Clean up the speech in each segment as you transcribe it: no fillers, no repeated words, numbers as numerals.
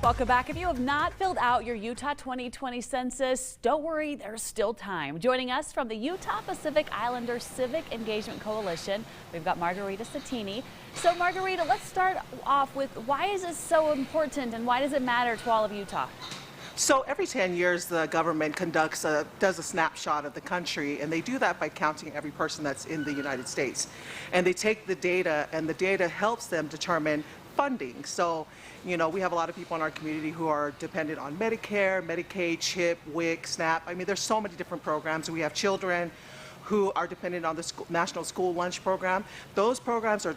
Welcome back. If you have not filled out your Utah 2020 census, don't worry, there's still time. Joining us from the Utah Pacific Islander Civic Engagement Coalition, we've got Margarita Satini. So Margarita, let's start off with why is this so important and why does it matter to all of Utah? So every 10 years, the government does a snapshot of the country, and they do that by counting every person that's in the United States. And they take the data, and the data helps them determine funding. So, you know, we have a lot of people in our community who are dependent on Medicare, Medicaid, CHIP, WIC, SNAP. I mean, there's so many different programs. We have children who are dependent on the National School Lunch Program. Those programs are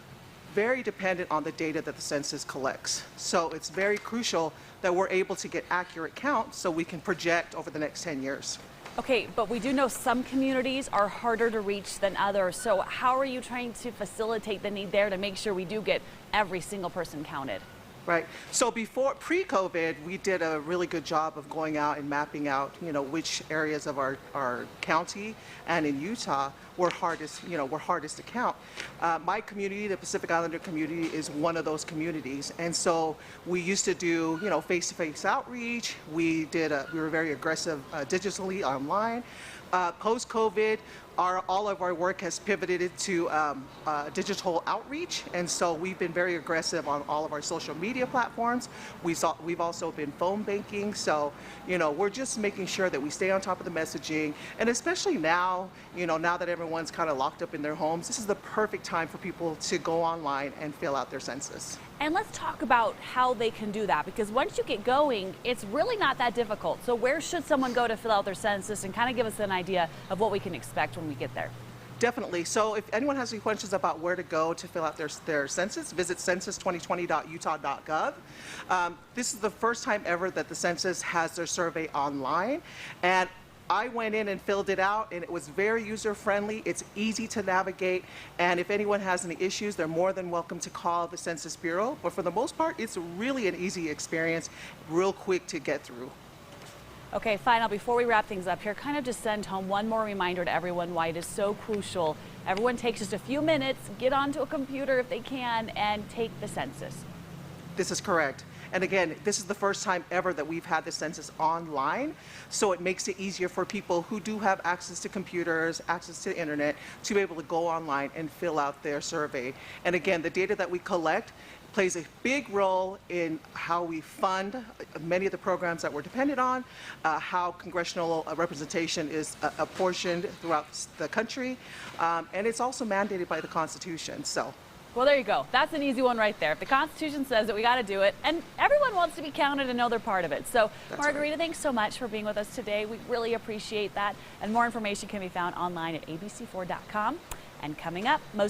very dependent on the data that the census collects. So it's very crucial that we're able to get accurate counts so we can project over the next 10 years. Okay, but we do know some communities are harder to reach than others. So how are you trying to facilitate the need there to make sure we do get every single person counted? Right. So pre-COVID, we did a really good job of going out and mapping out, you know, which areas of our county and in Utah were hardest to count. My community, the Pacific Islander community, is one of those communities, and so we used to do, you know, face-to-face outreach. We were very aggressive digitally online. Post-COVID, all of our work has pivoted to digital outreach, and so we've been very aggressive on all of our social media platforms. We've also been phone banking, so you know, we're just making sure that we stay on top of the messaging, and especially now, you know, now that everyone's kind of locked up in their homes, this is the perfect time for people to go online and fill out their census. And let's talk about how they can do that, because once you get going, it's really not that difficult. So where should someone go to fill out their census, and kind of give us an idea of what we can expect when we get there? Definitely. So if anyone has any questions about where to go to fill out their census, visit census2020.utah.gov. This is the first time ever that the census has their survey online, and I went in and filled it out, and it was very user-friendly. It's easy to navigate, and if anyone has any issues, they're more than welcome to call the Census Bureau. But for the most part, it's really an easy experience, real quick to get through. Okay, final, before we wrap things up here, kind of just send home one more reminder to everyone why it is so crucial. Everyone takes just a few minutes, get onto a computer if they can, and take the census. This is correct. And again, this is the first time ever that we've had the census online, so it makes it easier for people who do have access to computers, access to the internet, to be able to go online and fill out their survey. And again, the data that we collect plays a big role in how we fund many of the programs that we're dependent on, how congressional representation is apportioned throughout the country, and it's also mandated by the Constitution. So. Well, there you go. That's an easy one right there. If the Constitution says it, we got to do it. And everyone wants to be counted and know they're part of it. So, That's Margarita, right. Thanks so much for being with us today. We really appreciate that. And more information can be found online at abc4.com. And coming up, most